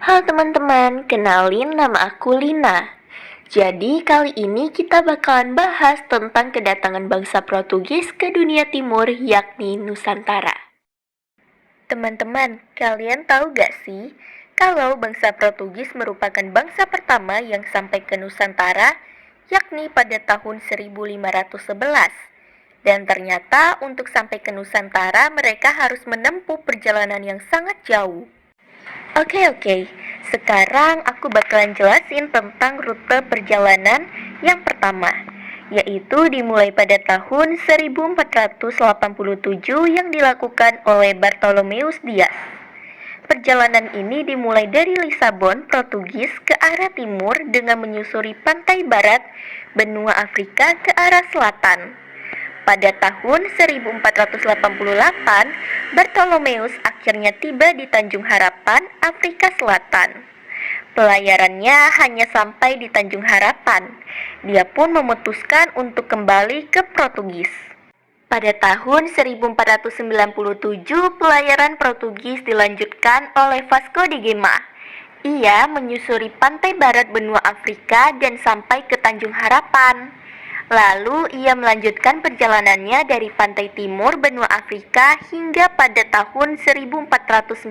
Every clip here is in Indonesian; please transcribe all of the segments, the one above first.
Halo teman-teman, kenalin nama aku Lina. Jadi kali ini kita bakalan bahas tentang kedatangan bangsa Portugis ke dunia timur yakni Nusantara. Teman-teman, kalian tahu gak sih kalau bangsa Portugis merupakan bangsa pertama yang sampai ke Nusantara yakni pada tahun 1511. Dan ternyata untuk sampai ke Nusantara mereka harus menempuh perjalanan yang sangat jauh. Oke. Sekarang aku bakalan jelasin tentang rute perjalanan yang pertama, yaitu dimulai pada tahun 1487 yang dilakukan oleh Bartolomeus Dias. Perjalanan ini dimulai dari Lisabon, Portugis ke arah timur dengan menyusuri pantai barat benua Afrika ke arah selatan. Pada tahun 1488, Bartolomeus akhirnya tiba di Tanjung Harapan, Afrika Selatan. Pelayarannya hanya sampai di Tanjung Harapan. Dia pun memutuskan untuk kembali ke Portugis. Pada tahun 1497, pelayaran Portugis dilanjutkan oleh Vasco da Gama. Ia menyusuri pantai barat benua Afrika dan sampai ke Tanjung Harapan. Lalu ia melanjutkan perjalanannya dari pantai timur benua Afrika hingga pada tahun 1498.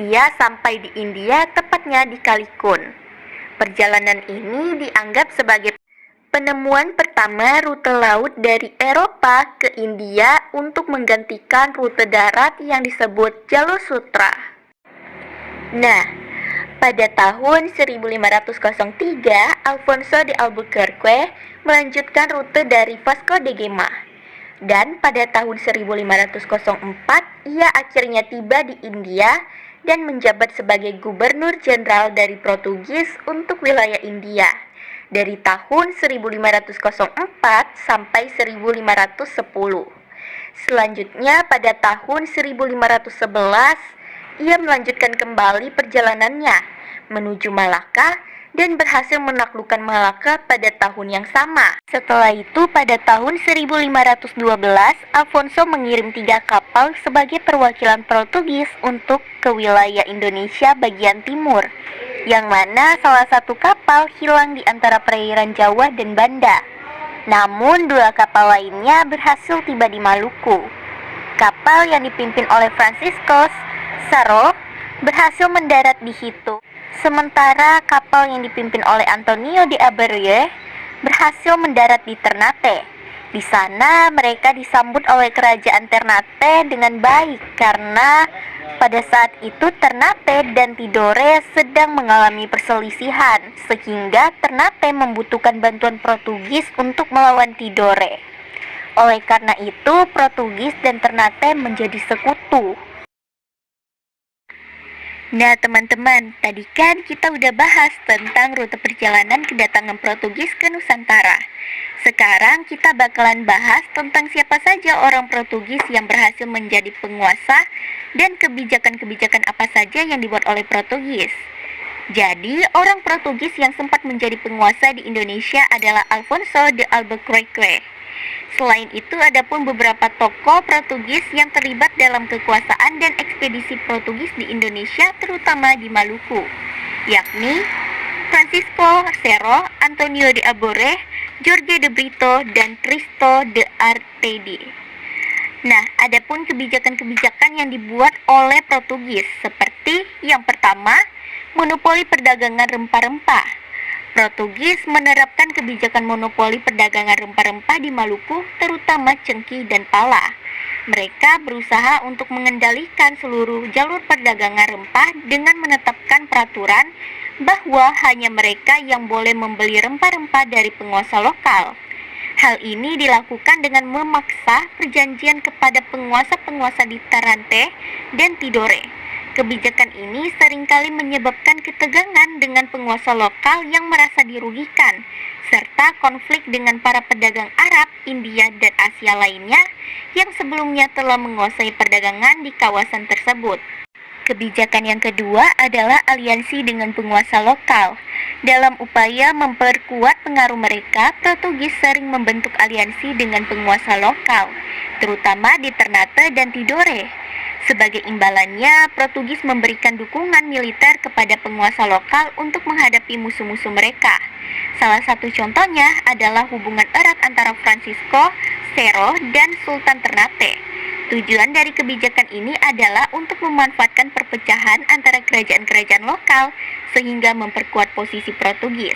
Ia sampai di India, tepatnya di Calicut. Perjalanan ini dianggap sebagai penemuan pertama rute laut dari Eropa ke India untuk menggantikan rute darat yang disebut Jalur Sutra. Nah, pada tahun 1503, Alfonso de Albuquerque melanjutkan rute dari Vasco da Gama. Dan pada tahun 1504, ia akhirnya tiba di India dan menjabat sebagai gubernur jenderal dari Portugis untuk wilayah India dari tahun 1504 sampai 1510. Selanjutnya pada tahun 1511, ia melanjutkan kembali perjalanannya menuju Malaka dan berhasil menaklukkan Malaka pada tahun yang sama. Setelah itu pada tahun 1512, Alfonso mengirim 3 kapal sebagai perwakilan Portugis untuk ke wilayah Indonesia bagian timur, yang mana salah satu kapal hilang di antara perairan Jawa dan Banda. Namun 2 kapal lainnya berhasil tiba di Maluku. Kapal yang dipimpin oleh Francisco Pizarro berhasil mendarat di Hitu, sementara kapal yang dipimpin oleh Antonio de Abarré berhasil mendarat di Ternate. Di sana mereka disambut oleh kerajaan Ternate dengan baik karena pada saat itu Ternate dan Tidore sedang mengalami perselisihan, sehingga Ternate membutuhkan bantuan Portugis untuk melawan Tidore. Oleh karena itu, Portugis dan Ternate menjadi sekutu. Nah teman-teman, tadi kan kita udah bahas tentang rute perjalanan kedatangan Portugis ke Nusantara. Sekarang kita bakalan bahas tentang siapa saja orang Portugis yang berhasil menjadi penguasa dan kebijakan-kebijakan apa saja yang dibuat oleh Portugis. Jadi, orang Portugis yang sempat menjadi penguasa di Indonesia adalah Alfonso de Albuquerque. Selain itu, ada pun beberapa tokoh Portugis yang terlibat dalam kekuasaan dan ekspedisi Portugis di Indonesia, terutama di Maluku, yakni Francisco Pizarro, Antonio de Abarré, Jorge de Brito, dan Cristo de Artedi. Nah, ada pun kebijakan-kebijakan yang dibuat oleh Portugis, seperti yang pertama, monopoli perdagangan rempah-rempah. Portugis menerapkan kebijakan monopoli perdagangan rempah-rempah di Maluku, terutama cengkih dan pala. Mereka berusaha untuk mengendalikan seluruh jalur perdagangan rempah dengan menetapkan peraturan bahwa hanya mereka yang boleh membeli rempah-rempah dari penguasa lokal. Hal ini dilakukan dengan memaksa perjanjian kepada penguasa-penguasa di Ternate dan Tidore. Kebijakan ini seringkali menyebabkan ketegangan dengan penguasa lokal yang merasa dirugikan, serta konflik dengan para pedagang Arab, India, dan Asia lainnya yang sebelumnya telah menguasai perdagangan di kawasan tersebut. Kebijakan yang kedua adalah aliansi dengan penguasa lokal. Dalam upaya memperkuat pengaruh mereka, Portugis sering membentuk aliansi dengan penguasa lokal, terutama di Ternate dan Tidore. Sebagai imbalannya, Portugis memberikan dukungan militer kepada penguasa lokal untuk menghadapi musuh-musuh mereka. Salah satu contohnya adalah hubungan erat antara Francisco Serro dan Sultan Ternate. Tujuan dari kebijakan ini adalah untuk memanfaatkan perpecahan antara kerajaan-kerajaan lokal sehingga memperkuat posisi Portugis.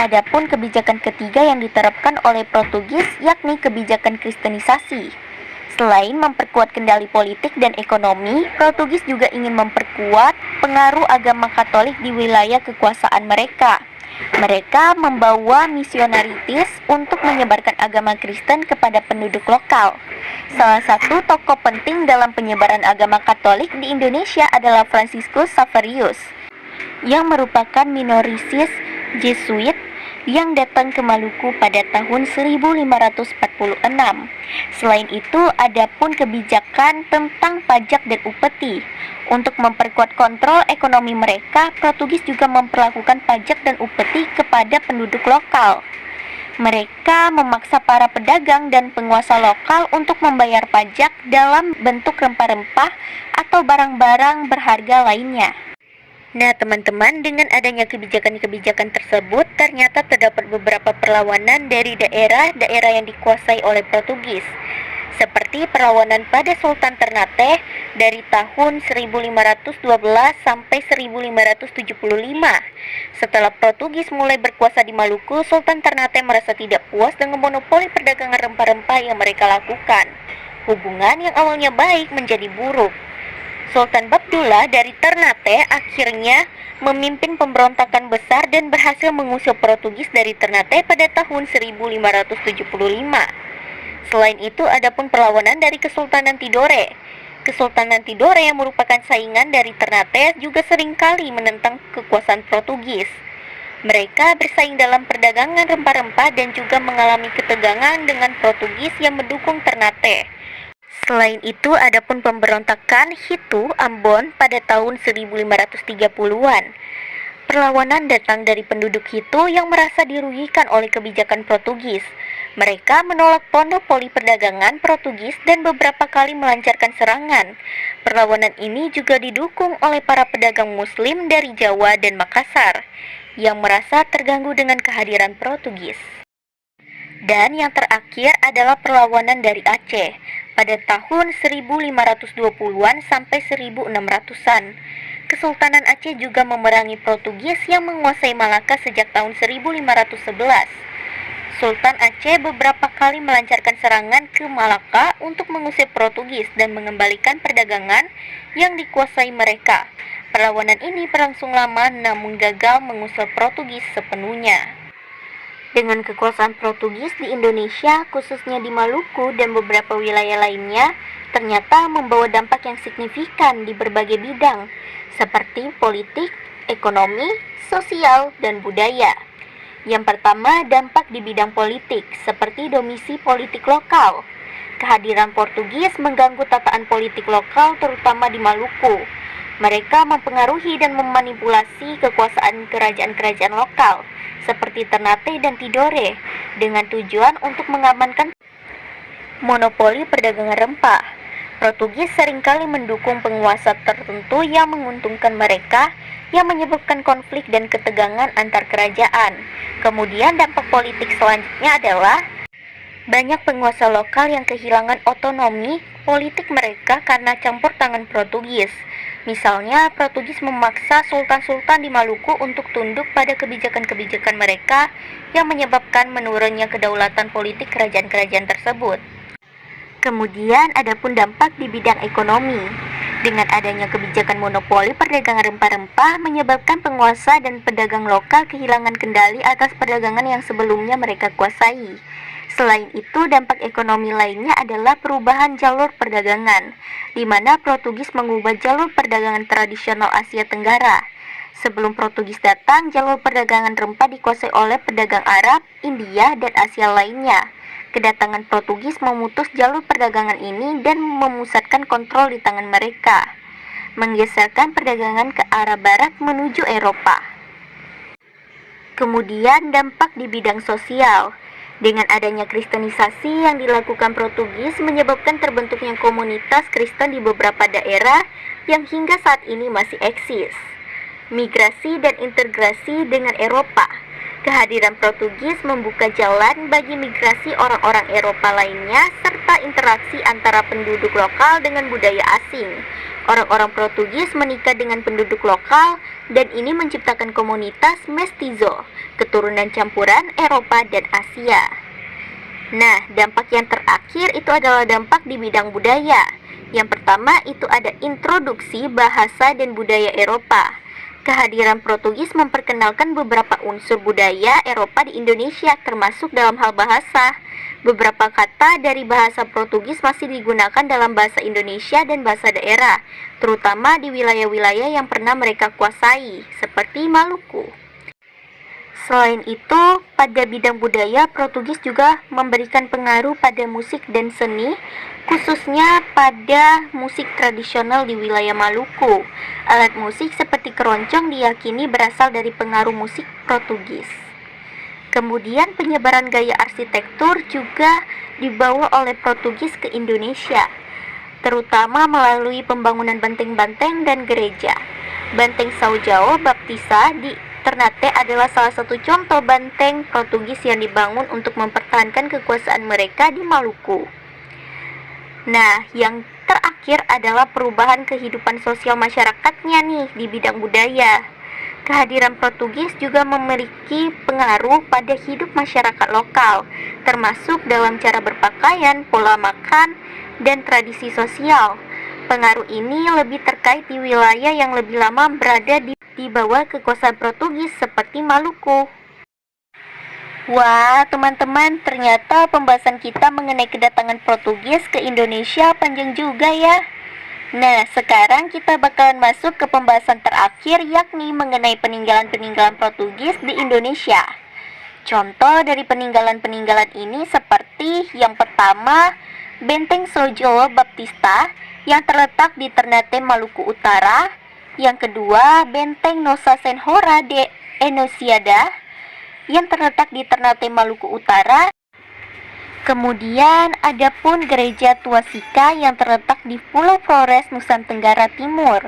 Adapun kebijakan ketiga yang diterapkan oleh Portugis yakni kebijakan Kristenisasi. Selain memperkuat kendali politik dan ekonomi, Portugis juga ingin memperkuat pengaruh agama Katolik di wilayah kekuasaan mereka. Mereka membawa misionaritis untuk menyebarkan agama Kristen kepada penduduk lokal. Salah satu tokoh penting dalam penyebaran agama Katolik di Indonesia adalah Franciscus Xaverius, yang merupakan minorisis Jesuit yang datang ke Maluku pada tahun 1546. Selain itu, adapun kebijakan tentang pajak dan upeti. Untuk memperkuat kontrol ekonomi mereka, Portugis juga memperlakukan pajak dan upeti kepada penduduk lokal. Mereka memaksa para pedagang dan penguasa lokal untuk membayar pajak dalam bentuk rempah-rempah atau barang-barang berharga lainnya. Nah, teman-teman, dengan adanya kebijakan-kebijakan tersebut, ternyata terdapat beberapa perlawanan dari daerah-daerah yang dikuasai oleh Portugis, seperti perlawanan pada Sultan Ternate dari tahun 1512 sampai 1575. Setelah Portugis mulai berkuasa di Maluku, Sultan Ternate merasa tidak puas dengan monopoli perdagangan rempah-rempah yang mereka lakukan. Hubungan yang awalnya baik menjadi buruk. Sultan Babdullah dari Ternate akhirnya memimpin pemberontakan besar dan berhasil mengusir Portugis dari Ternate pada tahun 1575. Selain itu, adapun perlawanan dari Kesultanan Tidore. Kesultanan Tidore yang merupakan saingan dari Ternate juga seringkali menentang kekuasaan Portugis. Mereka bersaing dalam perdagangan rempah-rempah dan juga mengalami ketegangan dengan Portugis yang mendukung Ternate. Selain itu, adapun pemberontakan Hitu Ambon pada tahun 1530-an. Perlawanan datang dari penduduk Hitu yang merasa dirugikan oleh kebijakan Portugis. Mereka menolak monopoli perdagangan Portugis dan beberapa kali melancarkan serangan. Perlawanan ini juga didukung oleh para pedagang Muslim dari Jawa dan Makassar yang merasa terganggu dengan kehadiran Portugis. Dan yang terakhir adalah perlawanan dari Aceh pada tahun 1520-an sampai 1600-an. Kesultanan Aceh juga memerangi Portugis yang menguasai Malaka sejak tahun 1511. Sultan Aceh beberapa kali melancarkan serangan ke Malaka untuk mengusir Portugis dan mengembalikan perdagangan yang dikuasai mereka. Perlawanan ini berlangsung lama namun gagal mengusir Portugis sepenuhnya. Dengan kekuasaan Portugis di Indonesia, khususnya di Maluku dan beberapa wilayah lainnya, ternyata membawa dampak yang signifikan di berbagai bidang, seperti politik, ekonomi, sosial, dan budaya. Yang pertama, dampak di bidang politik, seperti domisi politik lokal. Kehadiran Portugis mengganggu tataan politik lokal, terutama di Maluku. Mereka mempengaruhi dan memanipulasi kekuasaan kerajaan-kerajaan lokal, seperti Ternate dan Tidore, dengan tujuan untuk mengamankan monopoli perdagangan rempah. Portugis seringkali mendukung penguasa tertentu yang menguntungkan mereka, yang menyebabkan konflik dan ketegangan antar kerajaan. Kemudian dampak politik selanjutnya adalah banyak penguasa lokal yang kehilangan otonomi politik mereka karena campur tangan Portugis. Misalnya, Portugis memaksa sultan-sultan di Maluku untuk tunduk pada kebijakan-kebijakan mereka yang menyebabkan menurunnya kedaulatan politik kerajaan-kerajaan tersebut. Kemudian, adapun dampak di bidang ekonomi. Dengan adanya kebijakan monopoli perdagangan rempah-rempah menyebabkan penguasa dan pedagang lokal kehilangan kendali atas perdagangan yang sebelumnya mereka kuasai. Selain itu, dampak ekonomi lainnya adalah perubahan jalur perdagangan, di mana Portugis mengubah jalur perdagangan tradisional Asia Tenggara. Sebelum Portugis datang, jalur perdagangan rempah dikuasai oleh pedagang Arab, India, dan Asia lainnya. Kedatangan Portugis memutus jalur perdagangan ini dan memusatkan kontrol di tangan mereka, menggeserkan perdagangan ke arah barat menuju Eropa. Kemudian dampak di bidang sosial. Dengan adanya kristenisasi yang dilakukan Portugis menyebabkan terbentuknya komunitas Kristen di beberapa daerah yang hingga saat ini masih eksis. Migrasi dan integrasi dengan Eropa. Kehadiran Portugis membuka jalan bagi migrasi orang-orang Eropa lainnya serta interaksi antara penduduk lokal dengan budaya asing. Orang-orang Portugis menikah dengan penduduk lokal dan ini menciptakan komunitas mestizo, keturunan campuran Eropa dan Asia. Nah, dampak yang terakhir itu adalah dampak di bidang budaya. Yang pertama itu ada introduksi bahasa dan budaya Eropa. Kehadiran Portugis memperkenalkan beberapa unsur budaya Eropa di Indonesia, termasuk dalam hal bahasa. Beberapa kata dari bahasa Portugis masih digunakan dalam bahasa Indonesia dan bahasa daerah, terutama di wilayah-wilayah yang pernah mereka kuasai, seperti Maluku. Selain itu, pada bidang budaya, Portugis juga memberikan pengaruh pada musik dan seni, khususnya pada musik tradisional di wilayah Maluku. Alat musik seperti keroncong diyakini berasal dari pengaruh musik Portugis. Kemudian penyebaran gaya arsitektur juga dibawa oleh Portugis ke Indonesia, terutama melalui pembangunan benteng-benteng dan gereja. Benteng São João Baptista di Ternate adalah salah satu contoh benteng Portugis yang dibangun untuk mempertahankan kekuasaan mereka di Maluku. Nah, yang terakhir adalah perubahan kehidupan sosial masyarakatnya nih di bidang budaya. Kehadiran Portugis juga memiliki pengaruh pada hidup masyarakat lokal, termasuk dalam cara berpakaian, pola makan, dan tradisi sosial. Pengaruh ini lebih terkait di wilayah yang lebih lama berada di bawah kekuasaan Portugis seperti Maluku. Wah, teman-teman, ternyata pembahasan kita mengenai kedatangan Portugis ke Indonesia panjang juga ya. Nah, sekarang kita bakalan masuk ke pembahasan terakhir, yakni mengenai peninggalan-peninggalan Portugis di Indonesia. Contoh dari peninggalan-peninggalan ini seperti yang pertama, Benteng São João Baptista yang terletak di Ternate, Maluku Utara. Yang kedua, Benteng Nossa Senhora de Enociada yang terletak di Ternate, Maluku Utara. Kemudian ada pun Gereja Tua Sika yang terletak di Pulau Flores, Nusa Tenggara Timur.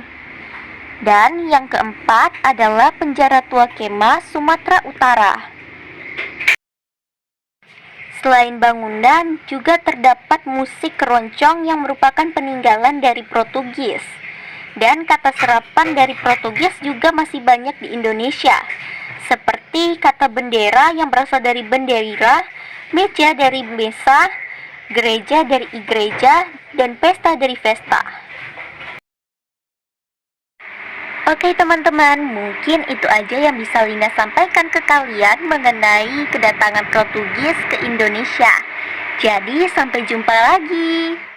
Dan yang keempat adalah Penjara Tua Kema, Sumatera Utara. Selain bangunan, juga terdapat musik keroncong yang merupakan peninggalan dari Portugis. Dan kata serapan dari Portugis juga masih banyak di Indonesia, seperti kata bendera yang berasal dari benderira, meja dari mesa, gereja dari igreja, dan pesta dari festa. Oke teman-teman, mungkin itu aja yang bisa Lina sampaikan ke kalian mengenai kedatangan Portugis ke Indonesia. Jadi sampai jumpa lagi.